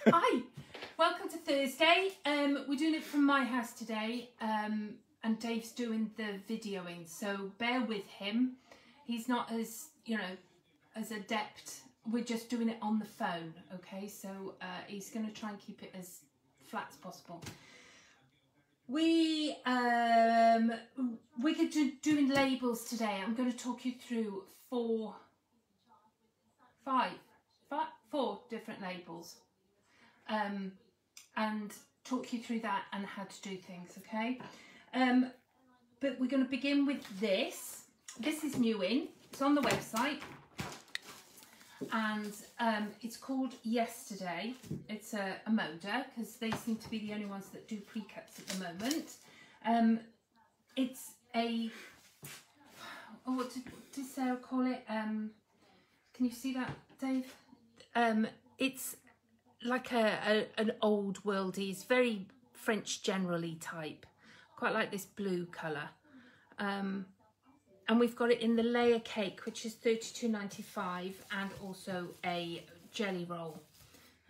Hi, welcome to Thursday. We're doing it from my house today, and Dave's doing the videoing, so bear with him. He's not as, as adept. We're just doing it on the phone, okay? So he's going to try and keep it as flat as possible. We're doing labels today. I'm going to talk you through four different labels. And talk you through that and how to do things, okay? But we're going to begin with this. This is new in. It's on the website. And it's called Yesterday. It's a moder, because they seem to be the only ones that do pre-cuts at the moment. It's a... Oh, what did Sarah call it? Can you see that, Dave? It's like an old worldy, it's very French generally type. Quite like this blue colour. And we've got it in the layer cake, which is £32.95, and also a jelly roll.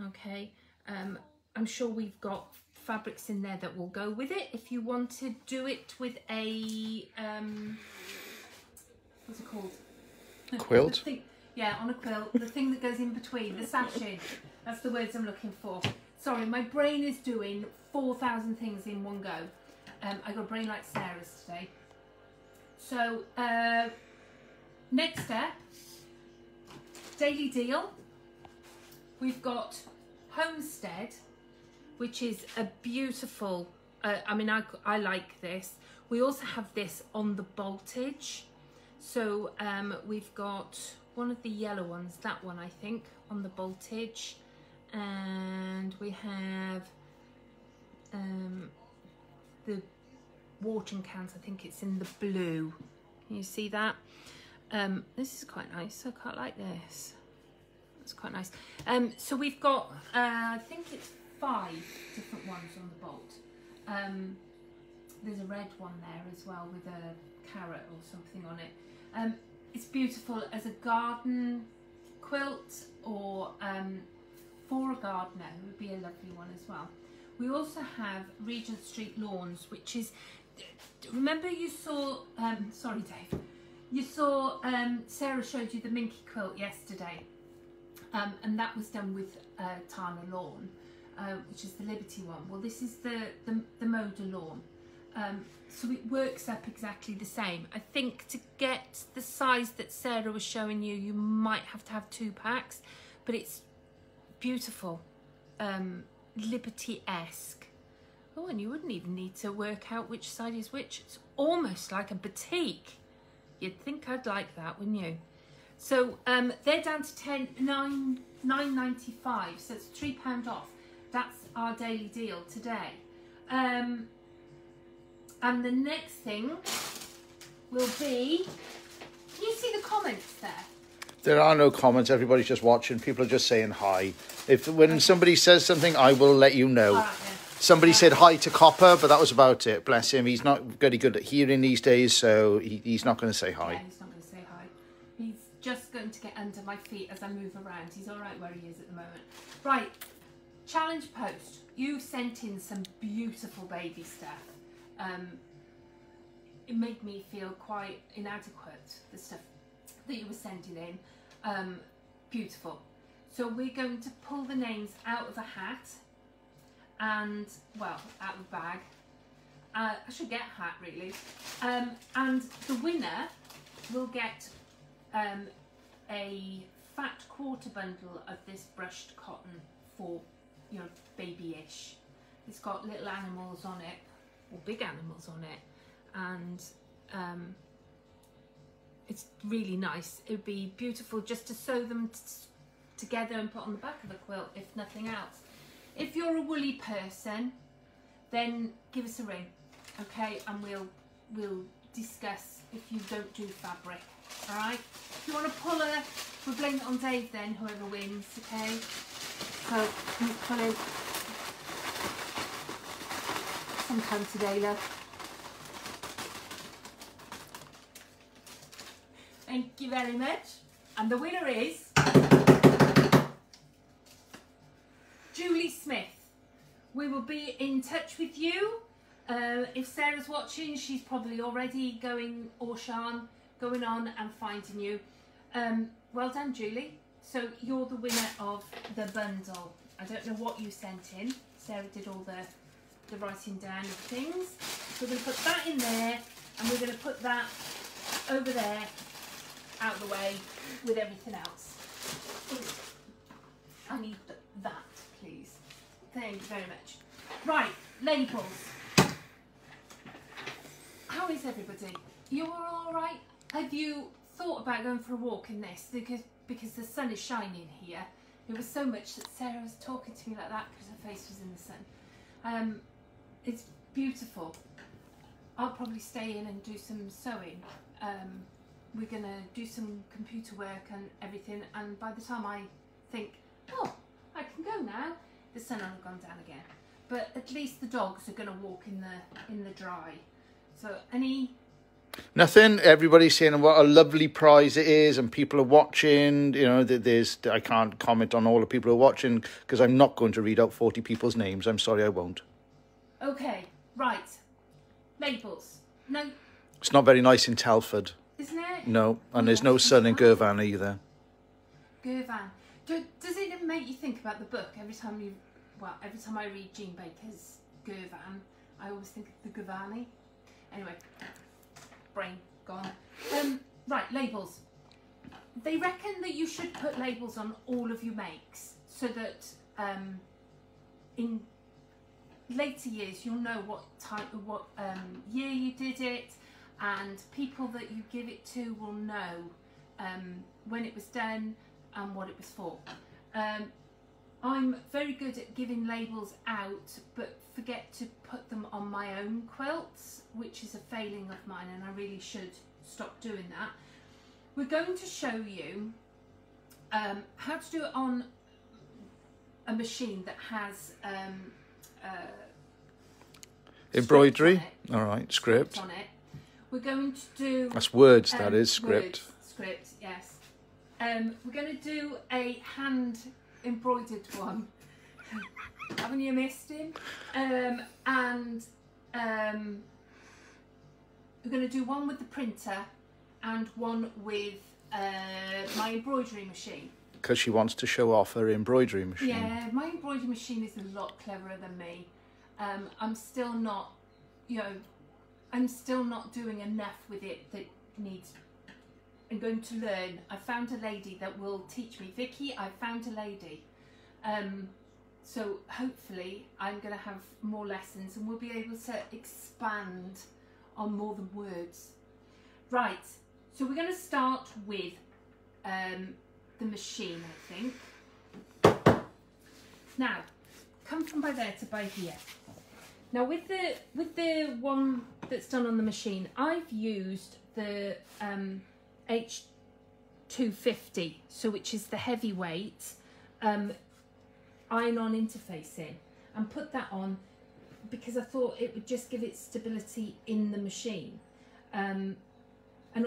Okay, I'm sure we've got fabrics in there that will go with it. If you want to do it with a what's it called? Quilt. Yeah, on a quilt, the thing that goes in between, the sashing. That's the words I'm looking for. Sorry, my brain is doing 4,000 things in one go. I got a brain like Sarah's today. So, next step, daily deal. We've got Homestead, which is a beautiful, I like this. We also have this on the boltage. So we've got one of the yellow ones, that one I think, on the boltage. And we have the watering cans, I think it's in the blue. Can you see that? This is quite nice. I quite like this. It's quite nice. So we've got, I think it's 5 different ones on the bolt. There's a red one there as well with a carrot or something on it. It's beautiful as a garden quilt, or for a gardener, it would be a lovely one as well. We also have Regent Street Lawns, which is, remember you saw, sorry Dave, you saw Sarah showed you the Minky quilt yesterday, and that was done with Tana Lawn, which is the Liberty one. Well, this is the Moda Lawn. So it works up exactly the same. I think to get the size that Sarah was showing you, you might have to have 2 packs, but it's beautiful, Liberty-esque. Oh, and you wouldn't even need to work out which side is which. It's almost like a batik. You'd think I'd like that, wouldn't you? So they're down to $9.95, so it's £3 off. That's our daily deal today. And the next thing will be, can you see the comments there? There are no comments. Everybody's just watching. People are just saying hi. When somebody says something, I will let you know. Right, yeah. Somebody said hi to Copper, but that was about it. Bless him. He's not very good at hearing these days, so he's not going to say hi. Yeah, he's not going to say hi. He's just going to get under my feet as I move around. He's all right where he is at the moment. Right, challenge post. You sent in some beautiful baby stuff. It made me feel quite inadequate, the stuff that you were sending in. Beautiful. So we're going to pull the names out of a hat and, well, out of a bag. I should get a hat really. And the winner will get a fat quarter bundle of this brushed cotton for, babyish. It's got little animals on it, or big animals on it, and it's really nice. It would be beautiful just to sew them together and put on the back of a quilt, if nothing else. If you're a woolly person, then give us a ring, okay, and we'll discuss if you don't do fabric. All right, if you want to pull we'll blame it on Dave then, whoever wins, okay? So he's pulling sometime today, love. Thank you very much. And the winner is Julie Smith. We will be in touch with you. If Sarah's watching, she's probably already going on and finding you. Well done, Julie. So you're the winner of the bundle. I don't know what you sent in. Sarah did all the writing down of things. So we're going to put that in there, and we're going to put that over there, out of the way, with everything else. I need that, please. Thank you very much. Right, labels. How is everybody? You're all right? Have you thought about going for a walk in this? Because the sun is shining here. It was so much that Sarah was talking to me like that because her face was in the sun. It's beautiful. I'll probably stay in and do some sewing. We're going to do some computer work and everything, and by the time I think, oh, I can go now, the sun will have gone down again. But at least the dogs are going to walk in the dry. So any... Nothing. Everybody's saying what a lovely prize it is, and people are watching. You know, I can't comment on all the people who are watching because I'm not going to read out 40 people's names. I'm sorry, I won't. Okay, right. Labels. No. It's not very nice in Telford. Isn't it? No, and there's no sun in Girvan either. Girvan. Does it make you think about the book every time I read Jean Baker's Girvan? I always think of the Girvani. Anyway, brain gone. Right, labels. They reckon that you should put labels on all of your makes so that in later years you'll know what year you did it, and people that you give it to will know when it was done and what it was for. I'm very good at giving labels out, but forget to put them on my own quilts, which is a failing of mine, and I really should stop doing that. We're going to show you how to do it on a machine that has embroidery. All right, script on it. We're going to do... That's words, that is, script. Script, yes. We're going to do a hand embroidered one. Haven't you missed him? And we're going to do one with the printer and one with my embroidery machine. Because she wants to show off her embroidery machine. Yeah, my embroidery machine is a lot cleverer than me. I'm still not, I'm still not doing enough with it that needs... I'm going to learn. I found a lady that will teach me. Vicky, I found a lady. So hopefully I'm going to have more lessons and we'll be able to expand on more than words. Right, so we're going to start with the machine, I think. Now, come from by there to by here. Now with the one that's done on the machine, I've used the H250, so which is the heavyweight iron-on interfacing, and put that on because I thought it would just give it stability in the machine, and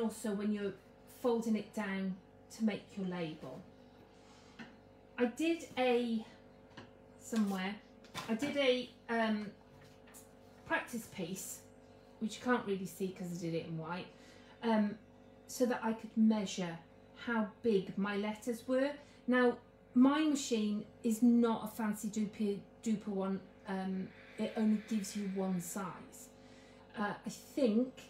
also when you're folding it down to make your label. I did a practice piece, which you can't really see because I did it in white, so that I could measure how big my letters were. Now, my machine is not a fancy duper one. It only gives you one size. I think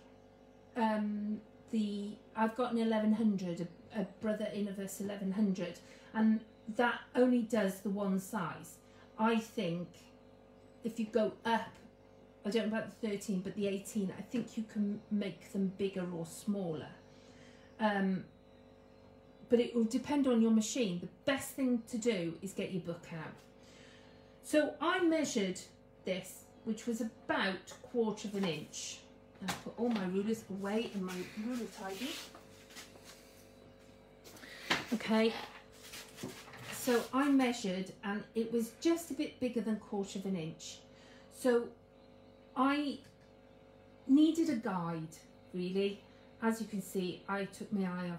I've got an 1100, a Brother Innoverse 1100, and that only does the one size. I think if you go up, I don't know about the 13, but the 18, I think you can make them bigger or smaller. But it will depend on your machine. The best thing to do is get your book out. So I measured this, which was about 1/4 of an inch. I put all my rulers away in my ruler tidy. Okay, so I measured and it was just a bit bigger than 1/4 of an inch. So I needed a guide, really. As you can see, I took my eye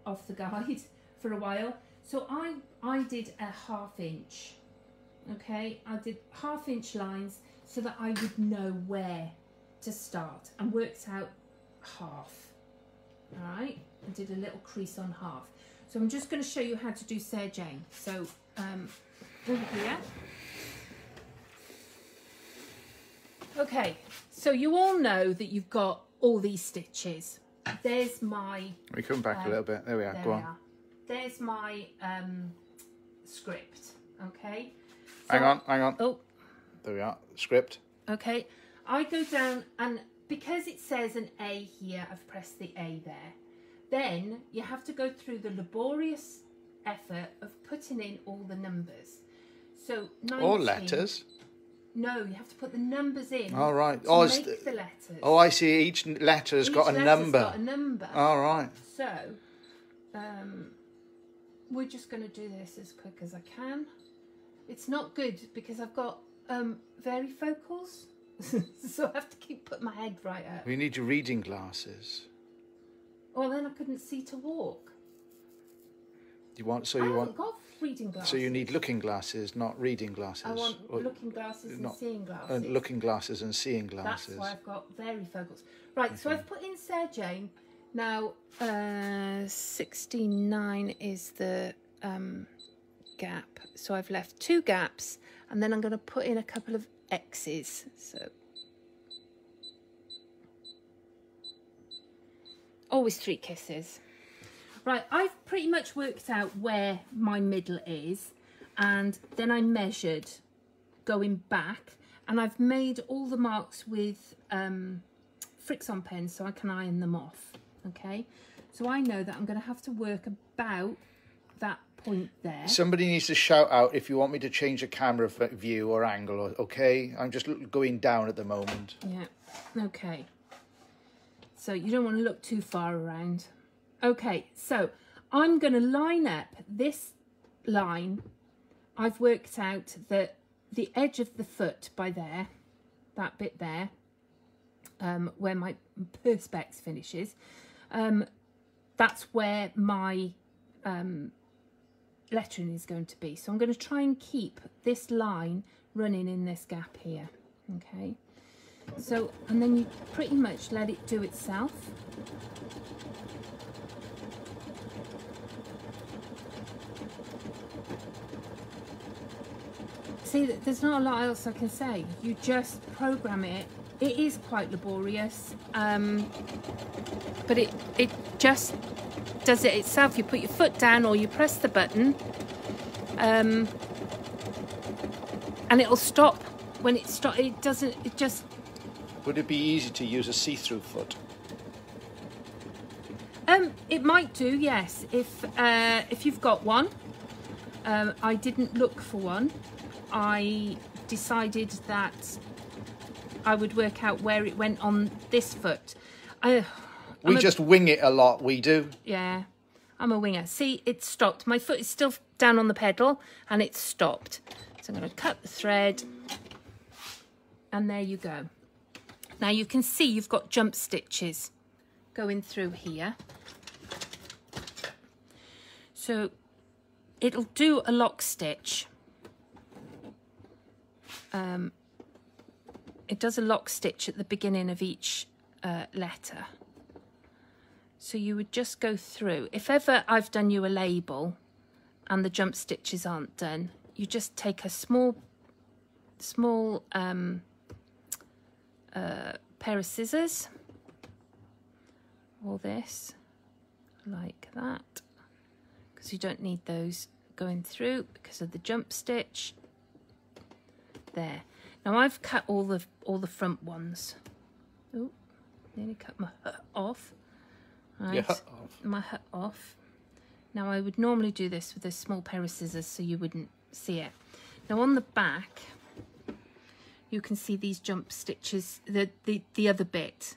off the guide for a while. So I did a 1/2 inch Okay, I did 1/2 inch lines so that I would know where to start, and worked out half. All right, I did a little crease on half. So I'm just going to show you how to do Sarahjane. So over here. Okay, so you all know that you've got all these stitches. There's my... We come back a little bit. There we are. Go on. There's my script. Okay. So, hang on. Oh. There we are. Script. Okay. I go down, and because it says an A here, I've pressed the A there. Then you have to go through the laborious effort of putting in all the numbers. So 19, or letters. No, you have to put the numbers in. All right. To make the letters. Oh, I see. Each letter's got a number. Got a number. All right. So we're just going to do this as quick as I can. It's not good because I've got varifocals, so I have to keep putting my head right up. We need your reading glasses. Well, then I couldn't see to walk. You want? So I you haven't want? got reading glasses. So you need looking glasses, not reading glasses. I want looking glasses and seeing glasses. Looking glasses and seeing glasses. That's why I've got varifocals. Right, okay. So I've put in Sarahjane. Now, 69 is the gap. So I've left 2 gaps, and then I'm going to put in a couple of X's. So always 3 kisses. Right, I've pretty much worked out where my middle is, and then I measured going back, and I've made all the marks with Fix-On pens so I can iron them off. Okay, so I know that I'm going to have to work about that point there. Somebody needs to shout out if you want me to change the camera view or angle, okay? I'm just going down at the moment. Yeah, okay. So you don't want to look too far around. Okay, so I'm going to line up this line. I've worked out that the edge of the foot by there, that bit there, where my perspex finishes, that's where my lettering is going to be. So I'm going to try and keep this line running in this gap here. Okay, so, and then you pretty much let it do itself. See, there's not a lot else I can say. You just program it. It is quite laborious, but it just does it itself. You put your foot down or you press the button, and it'll stop. When it stops, it doesn't, it just... Would it be easy to use a see-through foot? It might do, yes, if you've got one. I didn't look for one. I decided that I would work out where it went on this foot. We just wing it a lot, we do. Yeah, I'm a winger. See, it stopped. My foot is still down on the pedal and it's stopped. So I'm going to cut the thread, and there you go. Now you can see you've got jump stitches going through here. So it'll do a lock stitch. It does a lock stitch at the beginning of each letter. So you would just go through. If ever I've done you a label and the jump stitches aren't done, you just take a small pair of scissors, or this, like that, because you don't need those going through because of the jump stitch. There. Now I've cut all the front ones. Oh, nearly cut my hut off. Right. Your hut off. My hut off. Now I would normally do this with a small pair of scissors so you wouldn't see it. Now on the back, you can see these jump stitches, the other bit.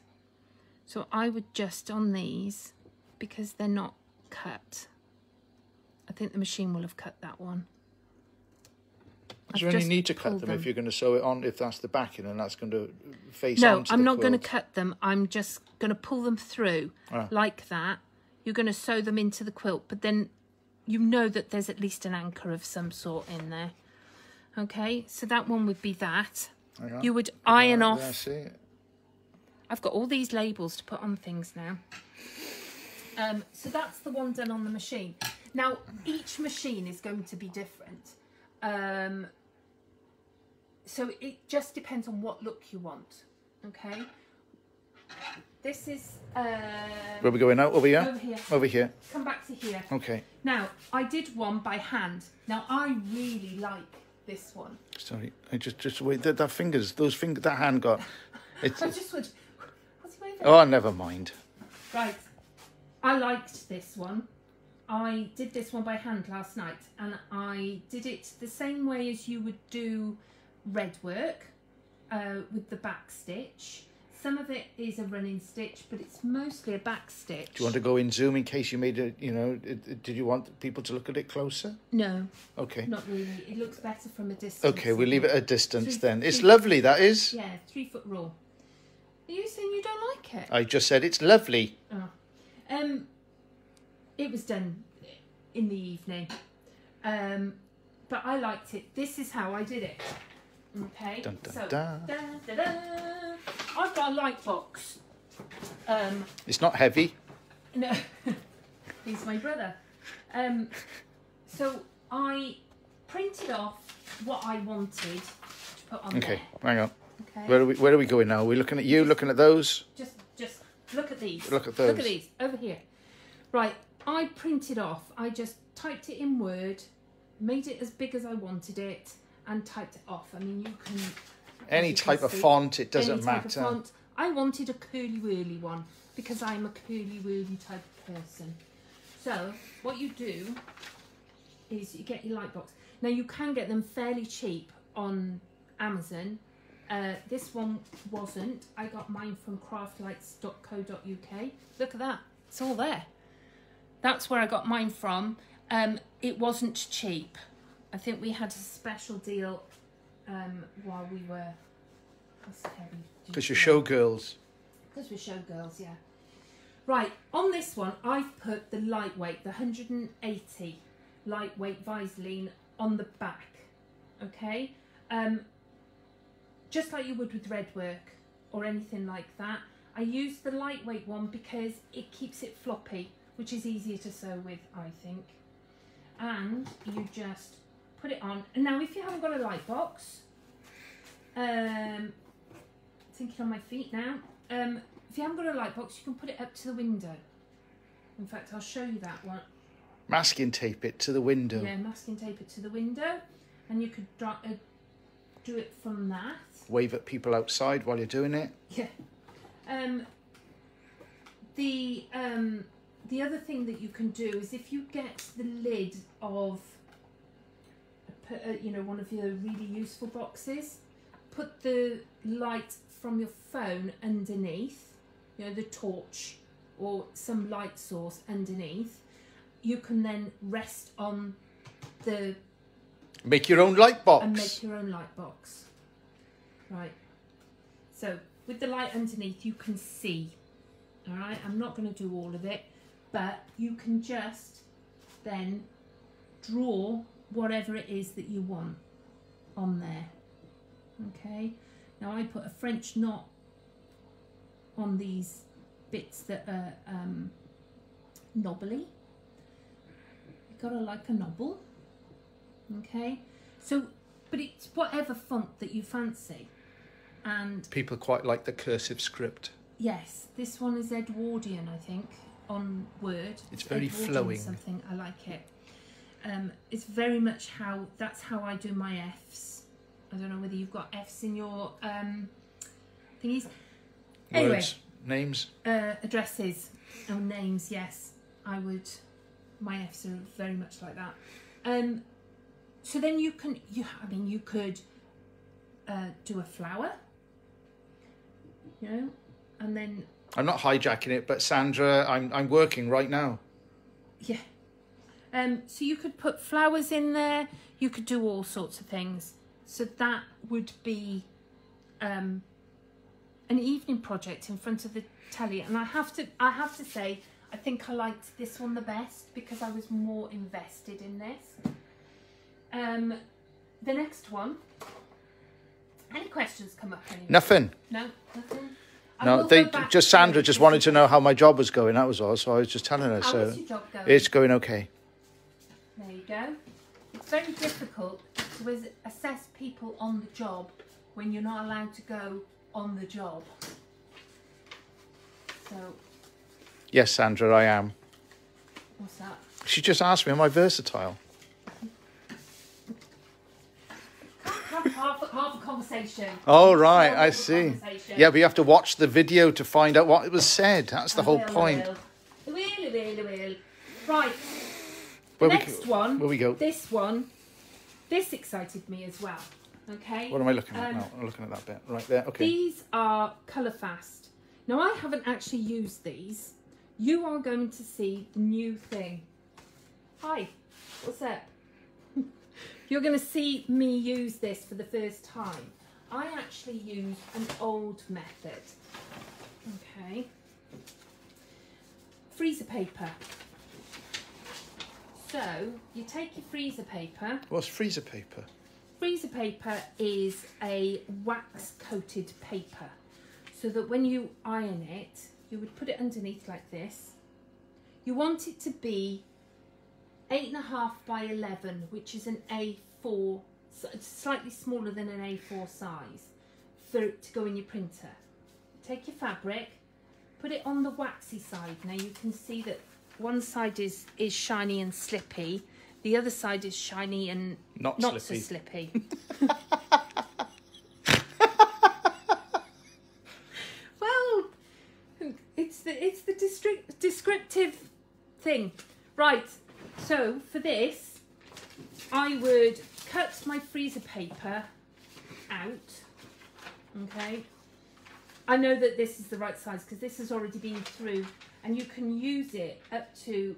So I would just on these, because they're not cut. I think the machine will have cut that one. Is there any need to cut them if you're going to sew it on, if that's the backing and that's going to face onto the quilt? No, I'm not going to cut them. I'm just going to pull them through like that. You're going to sew them into the quilt, but then you know that there's at least an anchor of some sort in there. Okay, so that one would be that. Hang on. You would iron off. There, see? I've got all these labels to put on things now. So that's the one done on the machine. Now, each machine is going to be different. So it just depends on what look you want. Okay. This is... Where are we going now? Over here? Over here. Over here. Come back to here. Okay. Now, I did one by hand. Now, I really like this one. Sorry, I just wait. That fingers, that hand got. It's. I just would. What's he waving? Oh, never mind. Right. I liked this one. I did this one by hand last night, and I did it the same way as you would do red work with the back stitch. Some of it is a running stitch, but it's mostly a back stitch. Do you want to go in zoom in case you made it? You know, did you want people to look at it closer? No. Okay. Not really. It looks better from a distance. Okay, we'll leave it at a distance then. It's 3 lovely, that is. Yeah, 3 foot rule. Are you saying you don't like it? I just said it's lovely. Oh. It was done in the evening. But I liked it. This is how I did it. Okay. Dun, dun, so, dun. Da, da, da. I've got a light box. It's not heavy. No, he's my brother. So I printed off what I wanted to put on Okay, there. hang on. Okay. Where are we going now? Are we looking at you, looking at those? Just look at these. Look at those. Look at these over here. Right, I printed off. I just typed it in Word, made it as big as I wanted it, and typed it off. I mean, you can... Any type of font, it doesn't matter. Font. I wanted a curly-whirly one because I'm a curly-whirly type of person. So, what you do is you get your light box. Now, you can get them fairly cheap on Amazon. This one wasn't. I got mine from craftlights.co.uk. Look at that. It's all there. That's where I got mine from. It wasn't cheap. I think we had a special deal while we were... Because you're showgirls. Because we're showgirls, yeah. Right, on this one, I've put the lightweight, the 180 lightweight Vaseline on the back. Okay? Just like you would with red work or anything like that. I use the lightweight one because it keeps it floppy, which is easier to sew with, I think. And you just put it on. And now, if you haven't got a light box, thinking on my feet now, if you haven't got a light box, you can put it up to the window. In fact, I'll show you that one. Masking tape it to the window. Yeah, masking tape it to the window, and you could do it from that. Wave at people outside while you're doing it. Yeah. The other thing that you can do is if you get the lid of, you know, one of your really useful boxes, put the light from your phone underneath, you know, the torch or some light source underneath. You can then rest on the... Make your own light box. And make your own light box. Right. So, with the light underneath, you can see. All right? I'm not going to do all of it, but you can just then draw whatever it is that you want on there. Okay? Now, I put a French knot on these bits that are knobbly. You've got to like a knobble. Okay? So, but it's whatever font that you fancy. And people quite like the cursive script. Yes, this one is Edwardian, I think, on Word. It's very Edwardian flowing. Something, I like it. It's very much that's how I do my Fs. I don't know whether you've got Fs in your thingies. Anyway, Words, names, addresses, names. Yes, I would. My Fs are very much like that. So then you can, you could do a flower, you know, and then. I'm not hijacking it, but Sandra, I'm working right now. Yeah. So you could put flowers in there. You could do all sorts of things. So that would be an evening project in front of the telly. And I have to say, I think I liked this one the best because I was more invested in this. the next one. Any questions come up? Anyway? Nothing. No, nothing. No, Sandra just wanted to know how my job was going. That was all. So I was just telling her. How is your job going? It's going okay. There you go. It's very difficult to assess people on the job when you're not allowed to go on the job. So. Yes, Sandra, I am. What's that? She just asked me, am I versatile? Half a conversation. Oh, right, I see. Yeah, but you have to watch the video to find out what was said. That's the whole point. I will. Right. Where we go. This one. This excited me as well. Okay. What am I looking at now? I'm looking at that bit. Right there. Okay. These are colour fast. Now, I haven't actually used these. You are going to see the new thing. Hi. What's up? You're going to see me use this for the first time. I actually use an old method. Okay. Freezer paper. So, you take your freezer paper. What's freezer paper? Freezer paper is a wax-coated paper. So that when you iron it, you would put it underneath like this. You want it to be 8.5 by 11, which is an A4, so it's slightly smaller than an A4 size, for it to go in your printer. Take your fabric, put it on the waxy side. Now you can see that one side is shiny and slippy, the other side is shiny and not so slippy. Well, it's the descriptive thing. Right. So for this, I would cut my freezer paper out. Okay. I know that this is the right size because this has already been through, and you can use it up to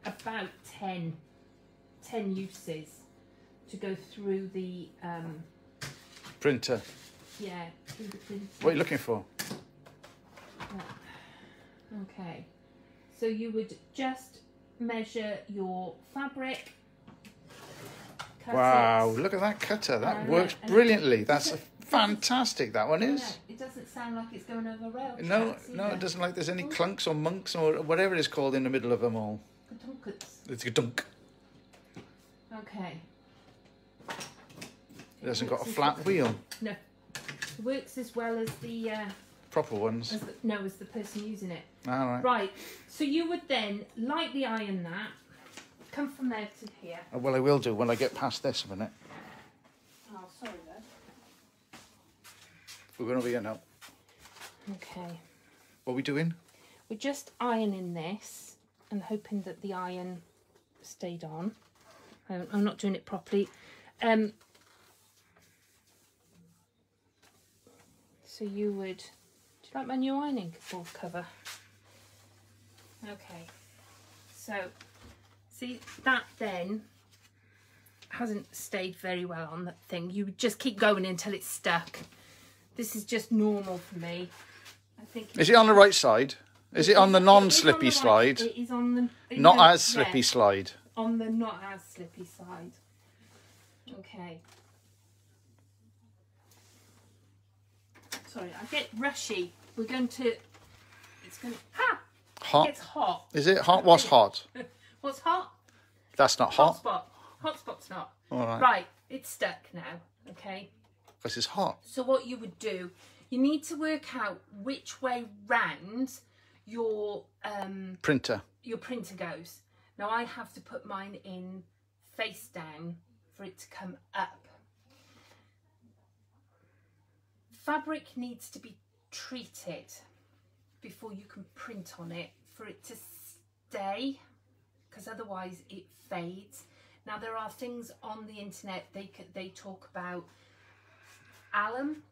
about 10 uses to go through the printer. Yeah, through the printer. What are you looking for? Okay. So you would just measure your fabric. Wow, look at that cutter. That works brilliantly. That's fantastic, that one is. It doesn't sound like it's going over rail tracks. No, it doesn't like there's any clunks or monks or whatever it is called in the middle of them all. It's a dunk. Okay. It hasn't got a flat wheel. No. It works as well as the... proper ones. As the person using it. All right. Right. So you would then lightly iron that. Come from there to here. Oh, well, I will do when I get past this a minute. Oh, sorry, love. We're going over here now. Okay. What are we doing? We're just ironing this and hoping that the iron stayed on. I'm not doing it properly. So you would... Do you like my new ironing board cover? Okay. So, see, that then hasn't stayed very well on that thing. You would just keep going until it's stuck. This is just normal for me. I think. Is it on the right side? Is it on the non-slippy slide? It is on the... Not as slippy slide. On the not as slippy side. Okay. Sorry, I get rushy. We're going to... It's going to... Ha! Hot? It's hot. Is it hot? What's hot? What's hot? That's not hot. Hot spot. Hot spot's not. All right. Right, it's stuck now, okay? Because it's hot. So what you would do, you need to work out which way round your printer goes. Now I have to put mine in face down for it to come up. Fabric needs to be treated before you can print on it for it to stay, because otherwise it fades. Now there are things on the internet they talk about alum.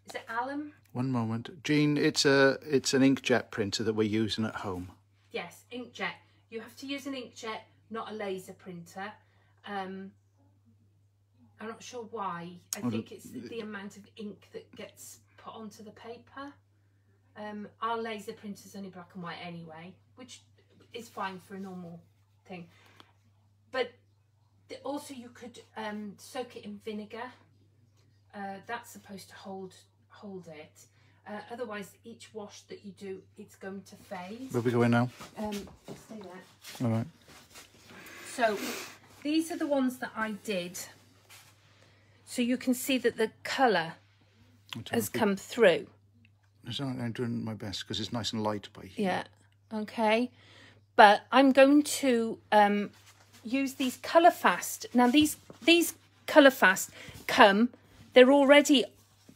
Is it alum? One moment, Jean. It's an inkjet printer that we're using at home. Yes, inkjet. You have to use an inkjet, not a laser printer. I'm not sure why. I think it's the amount of ink that gets put onto the paper. Our laser printer's only black and white anyway, which is fine for a normal thing. But all also you could soak it in vinegar. That's supposed to hold it. Otherwise, each wash that you do, it's going to fade. Where are we going now? Stay there. All right. So these are the ones that I did. So you can see that the colour has come through. I'm doing my best because it's nice and light by here. Yeah, okay. But I'm going to use these Colour Fast. Now these Colour Fast they're already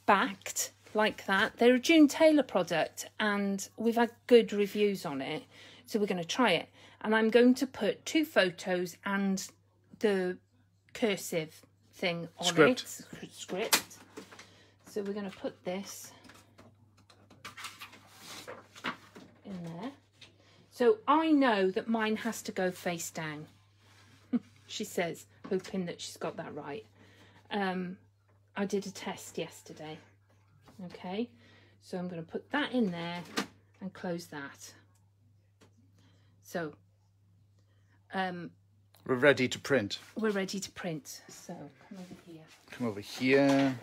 backed like that. They're a June Taylor product and we've had good reviews on it. So we're going to try it. And I'm going to put 2 photos and the cursive thing on Script. it. Script. So we're going to put this in there. So I know that mine has to go face down. She says, hoping that she's got that right. I did a test yesterday. Okay, so I'm going to put that in there and close that. So we're ready to print. We're ready to print. So come over here. Come over here.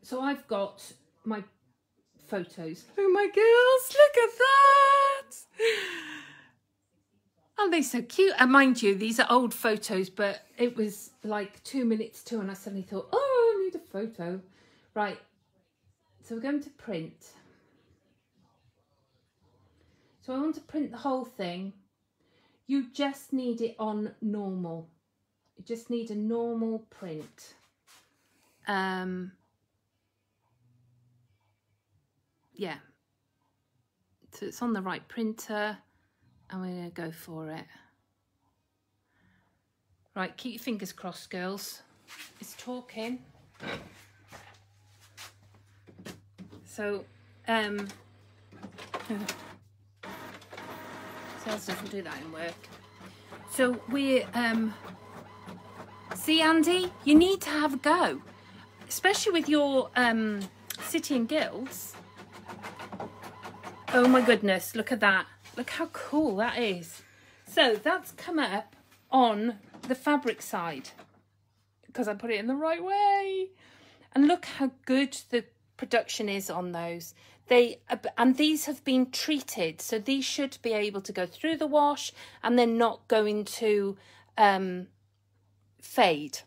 So I've got my photos. Oh my girls, look at that! Aren't they so cute? And mind you, these are old photos, but it was like 2 minutes to, and I suddenly thought, oh, I need a photo. Right, so we're going to print. So I want to print the whole thing. You just need it on normal. You just need a normal print. Yeah. So it's on the right printer. And we're going to go for it. Right, keep your fingers crossed, girls. It's talking. So, Sales doesn't do that in work. So we're, see, Andy, you need to have a go. Especially with your City and Guilds. Oh my goodness, look at that. Look how cool that is. So that's come up on the fabric side because I put it in the right way. And look how good the production is on those. And these have been treated, so these should be able to go through the wash and then not going to fade.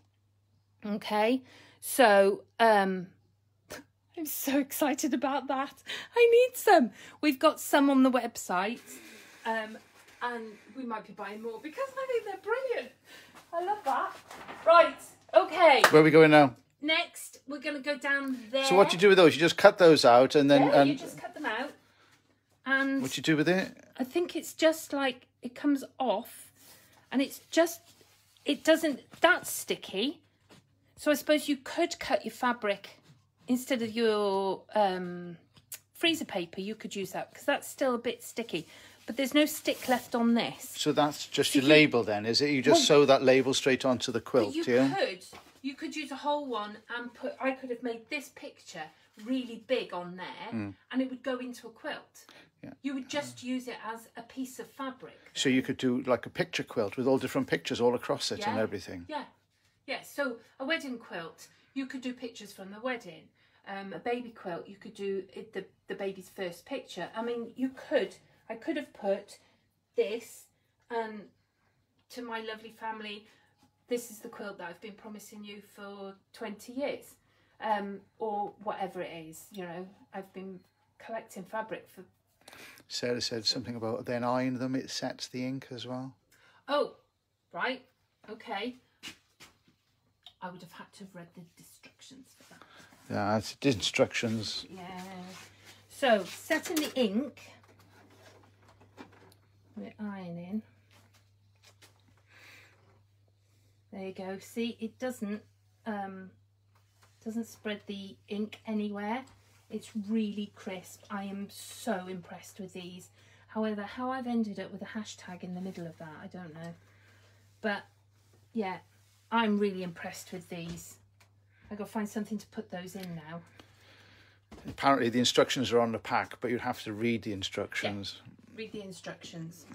Okay, so I'm so excited about that. I need some. We've got some on the website, and we might be buying more because I think they're brilliant. I love that. Right, okay. Where are we going now? Next, we're going to go down there. So what do you do with those? You just cut those out and then... Yeah, you just cut them out. And what do you do with it? I think it's just like, it comes off and it's just, it doesn't, that's sticky. So I suppose you could cut your fabric instead of your freezer paper. You could use that because that's still a bit sticky. But there's no stick left on this. So that's just your label then, is it? You just sew that label straight onto the quilt, You could use a whole one and I could have made this picture really big on there and it would go into a quilt. Yeah. You would just use it as a piece of fabric. So you could do like a picture quilt with all different pictures all across it and everything. Yeah, yeah. So a wedding quilt, you could do pictures from the wedding. A baby quilt, you could do the baby's first picture. I mean, I could have put this to my lovely family. This is the quilt that I've been promising you for 20 years, or whatever it is. You know, I've been collecting fabric for... Sarah said something about then eyeing them, it sets the ink as well. Oh, right. Okay. I would have had to have read the instructions for that. Yeah, it's instructions. Yeah. So, setting the ink. We're ironing. There you go. See, it doesn't spread the ink anywhere. It's really crisp. I am so impressed with these. However, how I've ended up with a hashtag in the middle of that, I don't know. But yeah, I'm really impressed with these. I've got to find something to put those in now. Apparently the instructions are on the pack, but you'd have to read the instructions. Yeah, read the instructions.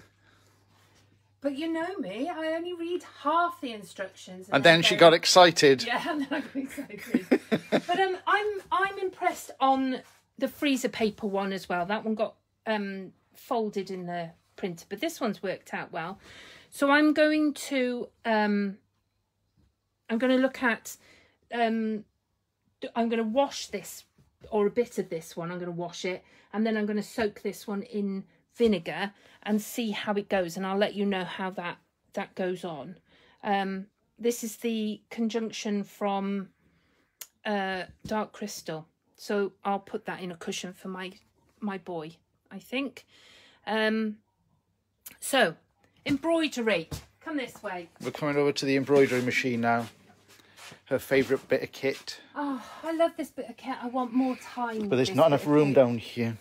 But you know me, I only read half the instructions. And then she got excited. Yeah, and then I got excited. But I'm impressed on the freezer paper one as well. That one got folded in the printer, but this one's worked out well. So I'm going to look at I'm going to wash this, or a bit of this one. I'm going to wash it, and then I'm going to soak this one in vinegar and see how it goes, and I'll let you know how that goes on. This is the conjunction from Dark Crystal, so I'll put that in a cushion for my boy, I think. So embroidery, come this way. We're coming over to the embroidery machine now. Her favourite bit of kit. Oh, I love this bit of kit. I want more time. But there's not enough room down here.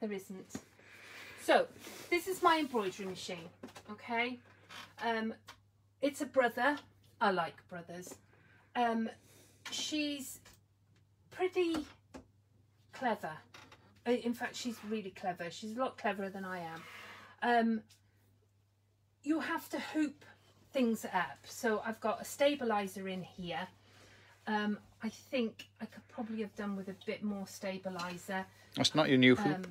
There isn't. So, this is my embroidery machine, okay? It's a brother. I like brothers. She's pretty clever. In fact, she's really clever. She's a lot cleverer than I am. You have to hoop things up. So I've got a stabiliser in here. I think I could probably have done with a bit more stabiliser. That's not your new hoop.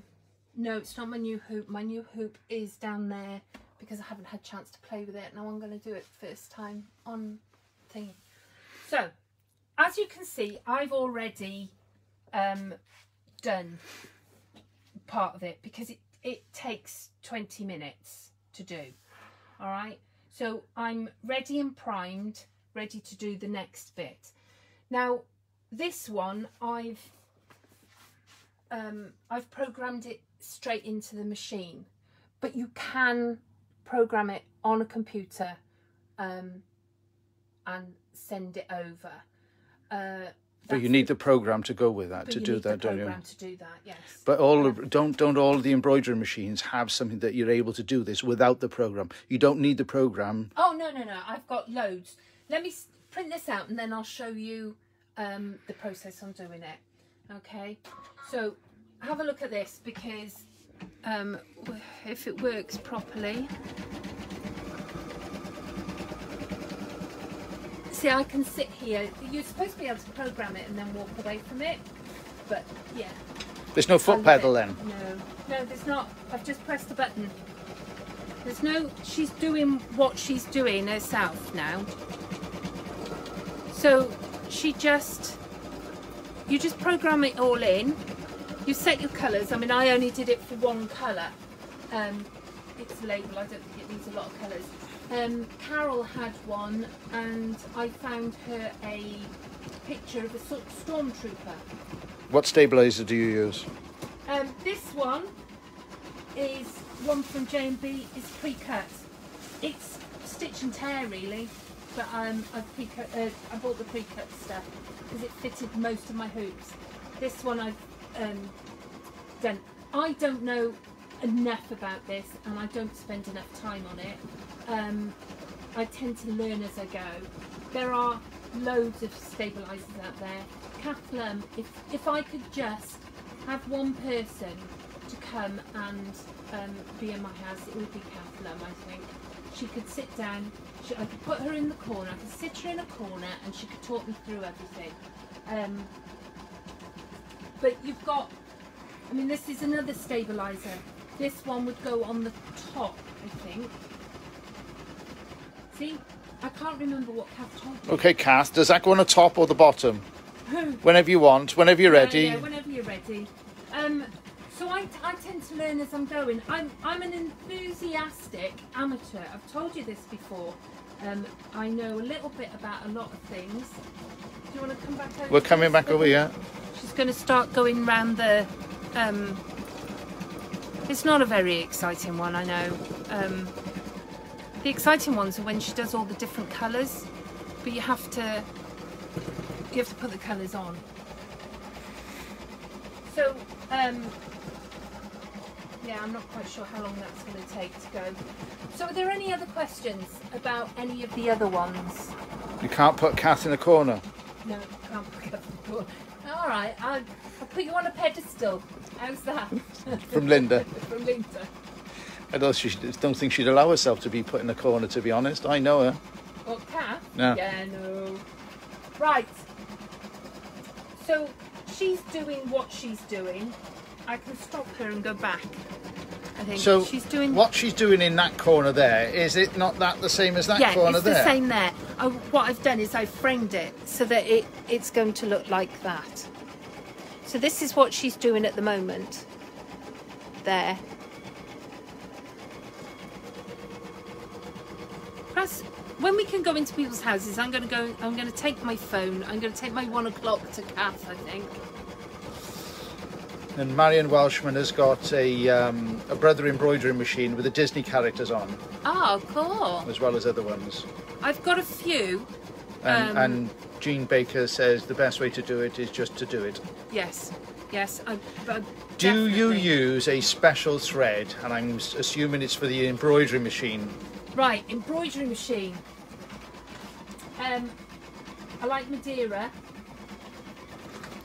No, it's not my new hoop. My new hoop is down there because I haven't had a chance to play with it. Now I'm going to do it first time on thingy. So, as you can see, I've already done part of it because it takes 20 minutes to do. All right. So I'm ready and primed, ready to do the next bit. Now, this one, I've programmed it straight into the machine, but you can program it on a computer and send it over. But you need the program to go with that, to do that, don't you? To do that, yes. But don't all of the embroidery machines have something that you're able to do this without the program? You don't need the program. Oh, no. I've got loads. Let me print this out and then I'll show you the process on doing it. Okay, so have a look at this because if it works properly. See, I can sit here. You're supposed to be able to program it and then walk away from it, but yeah. There's no foot pedal then? No, there's not. I've just pressed the button. There's no, she's doing what she's doing herself now. So you just program it all in. You set your colours. I mean, I only did it for one colour. It's a label, I don't think it needs a lot of colours. Carol had one and I found her a picture of a stormtrooper. What stabiliser do you use? This one is one from J&B. It's pre-cut. It's stitch and tear really, but I bought the pre-cut stuff because it fitted most of my hoops. This one I've done. I don't know enough about this and I don't spend enough time on it. I tend to learn as I go. There are loads of stabilisers out there. Kathleen, if I could just have one person to come and be in my house, it would be Kathleen, I think. She could sit down, I could put her in the corner, I could sit her in a corner and she could talk me through everything. But you've got, I mean, this is another stabiliser. This one would go on the top, I think. See, I can't remember what Kath told me. Okay, Kath, does that go on the top or the bottom? Whenever you want, whenever you're ready. Yeah, whenever you're ready. So I tend to learn as I'm going. I'm an enthusiastic amateur. I've told you this before. I know a little bit about a lot of things. Do you want to come back over? We're coming back over here. She's going to start going round the... it's not a very exciting one, I know. The exciting ones are when she does all the different colours, but you have to put the colours on. So, yeah, I'm not quite sure how long that's going to take to go. So are there any other questions about any of the other ones? You can't put Kath in a corner? No, I can't put Kath in a corner. All right, I'll put you on a pedestal. How's that? From Linda. From Linda. I don't think she'd allow herself to be put in a corner, to be honest. I know her. What, Kath? No. Yeah, no. Right. So she's doing what she's doing. I can stop her and go back. I think so she's doing what she's doing in that corner there. Is it not that the same as that corner there? Yeah, it's the same there. What I've done is I've framed it so that it's going to look like that. So this is what she's doing at the moment. There. Plus, when we can go into people's houses, I'm going to take my phone. I'm going to take my 1 o'clock to Kath, I think. And Marion Welshman has got a brother embroidery machine with the Disney characters on. Oh, cool. As well as other ones. I've got a few. And Jean Baker says the best way to do it is just to do it. Yes, yes. Do you use a special thread? And I'm assuming it's for the embroidery machine. Right, embroidery machine. I like Madeira.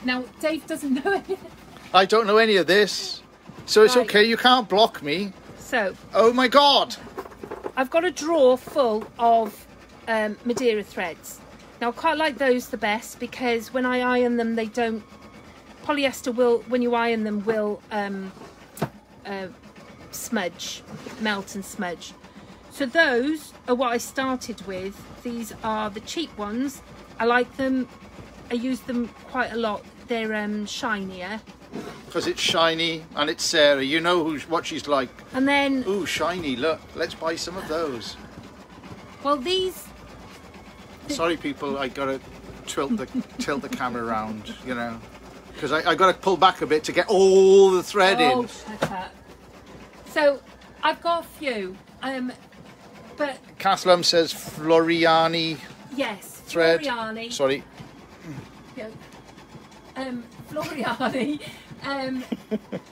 Now, Dave doesn't know anything. I don't know any of this, so it's okay. You can't block me. So. Oh my God! I've got a drawer full of Madeira threads. Now, I quite like those the best because when I iron them, they don't. Polyester will, when you iron them, will smudge, melt and smudge. So those are what I started with. These are the cheap ones. I like them. I use them quite a lot. They're shinier. Because it's shiny and it's Sarah. You know what she's like. And then... Ooh, shiny, look. Let's buy some of those. Well, these... Sorry, people. I got to tilt the camera around, you know. Because I got to pull back a bit to get all the thread in. Oh, shut up. So, I've got a few. But... Kathleen says Floriani. Yes, thread. Floriani. Sorry. Yeah. Floriani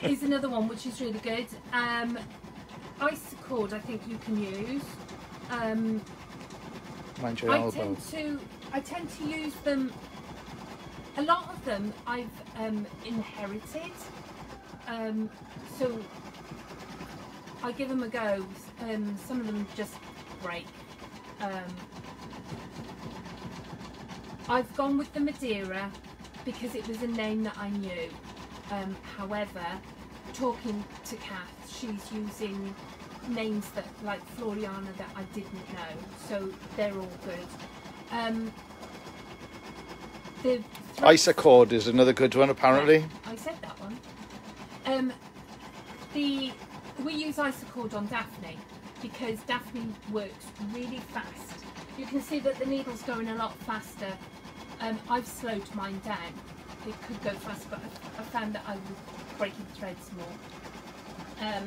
is another one which is really good. Isacord I think you can use. Mind your elbow. I tend to use them. A lot of them I've inherited, so I give them a go. Some of them just break. I've gone with the Madeira because it was a name that I knew. However, talking to Kath, she's using names that, like Floriana, that I didn't know, so they're all good. The Isacord is another good one, apparently. Yeah, I said that one. We use Isacord on Daphne because Daphne works really fast. You can see that the needle's going a lot faster. I've slowed mine down. It could go faster, but I found that I was breaking threads more. I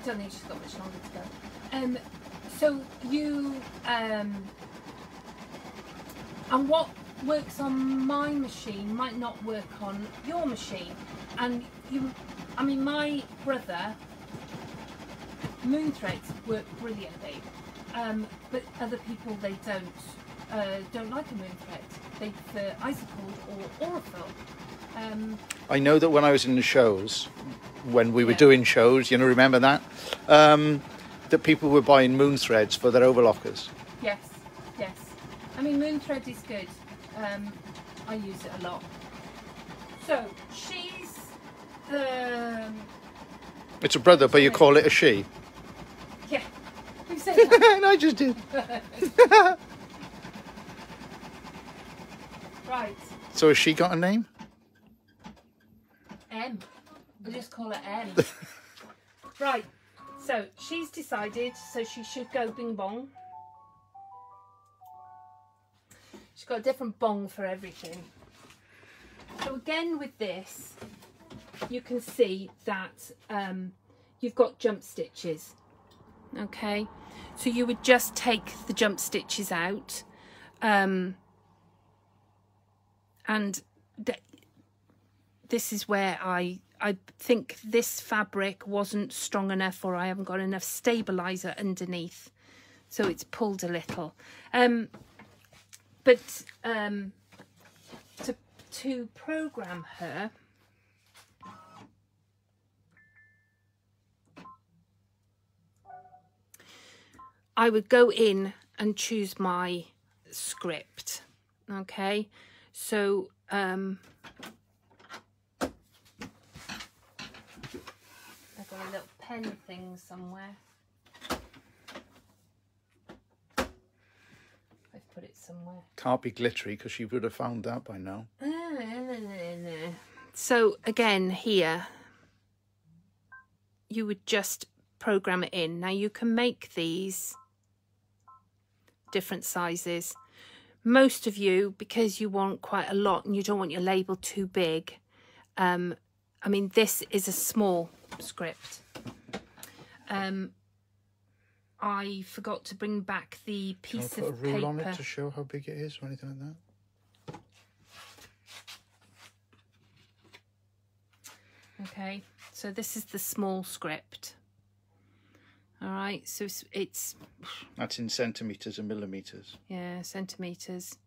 don't think she's got much longer to go. So you, and what works on my machine might not work on your machine. And I mean, my brother, moon threads work brilliantly, but other people, they don't like a moon thread. They prefer Isacord or Aurifil. I know that when I was in the shows, when we were doing shows, you know, remember that? That people were buying moon threads for their overlockers. Yes, yes. I mean, moon thread is good. I use it a lot. So, she's... It's a brother, but you call it a she. Yeah, who said that? And I just did. Right. So has she got a name? M. We'll just call her M. Right. So she's decided, so she should go bing bong. She's got a different bong for everything. So again with this, you can see that you've got jump stitches. Okay. So you would just take the jump stitches out. And this is where I think this fabric wasn't strong enough, or I haven't got enough stabilizer underneath, so it's pulled a little. But to program her, I would go in and choose my script. Okay, so I've got a little pen thing somewhere. I've put it somewhere. Can't be glittery because she would have found that by now. So again here, you would just program it in. Now you can make these different sizes. Most of you, because you want quite a lot and you don't want your label too big, I mean, this is a small script. I forgot to bring back the piece Can I put of a rule paper on it to show how big it is or anything like that? Okay, so this is the small script. All right, so it's That's in centimetres and millimetres. yeah, centimetres.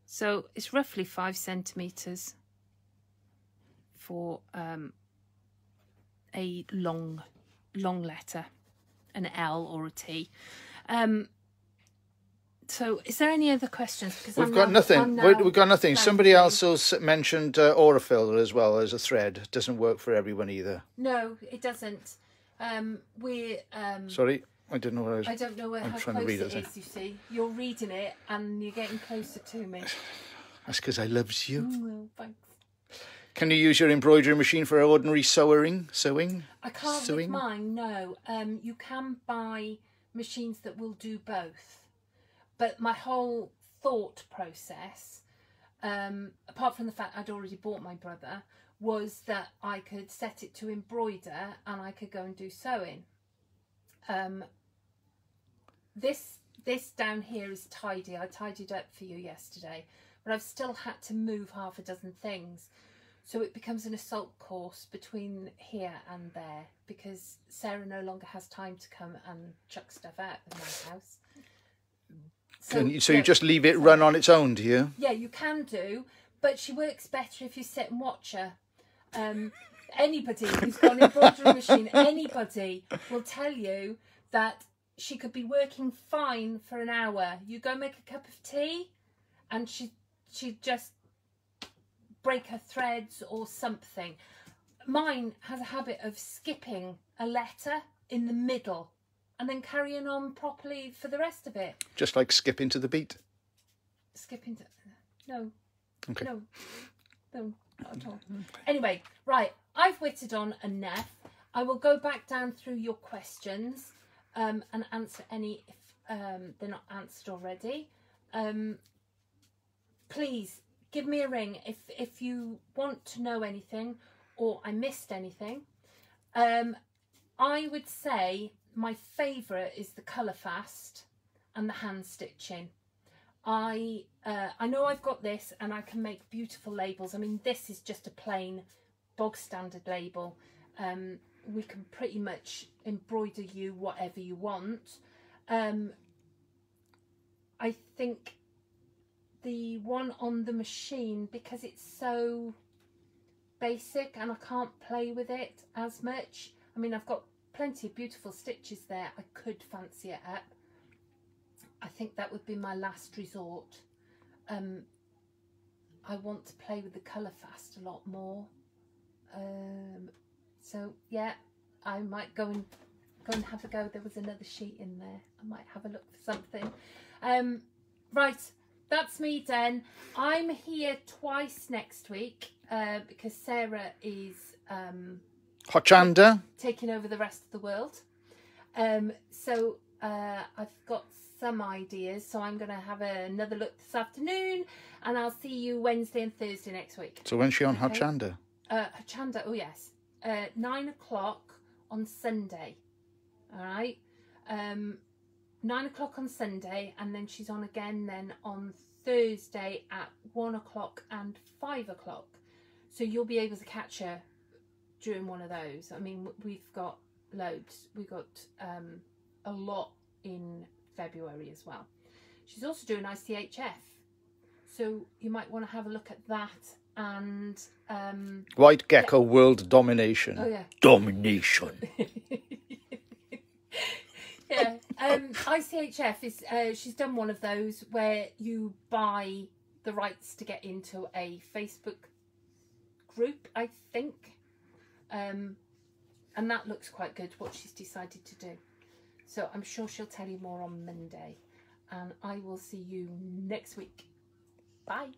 So it's roughly 5 centimetres for a long letter, an L or a T. So is there any other questions? Because We've got nothing. We've got nothing. Somebody else also mentioned Aurifil as well as a thread. Doesn't work for everyone either. No, it doesn't. We're Sorry, I didn't know what I was. I don't know how trying to close read it it. is, you see. You're reading it and you're getting closer to me. That's because I loves you. Well, thanks. Can you use your embroidery machine for ordinary sewing? I can't with mine, no. You can buy machines that will do both. But my whole thought process, apart from the fact I'd already bought my brother, was that I could set it to embroider and I could go and do sewing. This down here is tidy. I tidied up for you yesterday, but I've still had to move half a dozen things. So it becomes an assault course between here and there because Sarah no longer has time to come and chuck stuff out of my house. So you just leave it run on its own, do you? Yeah, you can do, but she works better if you sit and watch her. Anybody who's got an embroidery machine, anybody will tell you that she could be working fine for an hour. You go make a cup of tea and she'd just break her threads or something. Mine has a habit of skipping a letter in the middle and then carrying on properly for the rest of it. Just like skipping to the beat. Skipping to... No. Okay. No, not at all. Anyway, right, I've whittled on enough. I will go back down through your questions and answer any if they're not answered already. Please give me a ring if you want to know anything or I missed anything. I would say my favourite is the colour fast and the hand stitching. I know I've got this and I can make beautiful labels. I mean, this is just a plain bog standard label. We can pretty much embroider you whatever you want. I think the one on the machine, because it's so basic and I can't play with it as much. I mean, I've got plenty of beautiful stitches there. I could fancy it up. I think that would be my last resort. I want to play with the colour fast a lot more. So yeah, I might go and have a go. There was another sheet in there. I might have a look for something. Right, that's me done. I'm here twice next week because Sarah is Hochanda. taking over the rest of the world. So I've got some ideas, so I'm going to have another look this afternoon and I'll see you Wednesday and Thursday next week. So when's she on Hochanda? Hochanda, oh yes, 9 o'clock on Sunday. All right, 9 o'clock on Sunday, and then she's on again then on Thursday at 1 o'clock and 5 o'clock. So you'll be able to catch her during one of those. I mean, we've got loads. We've got a lot in February as well. She's also doing ICHF, so you might want to have a look at that. And White Gecko World Domination. Oh yeah, Domination. yeah. ICHF is she's done one of those where you buy the rights to get into a Facebook group, I think, and that looks quite good, what she's decided to do. So I'm sure she'll tell you more on Monday, and I will see you next week. Bye.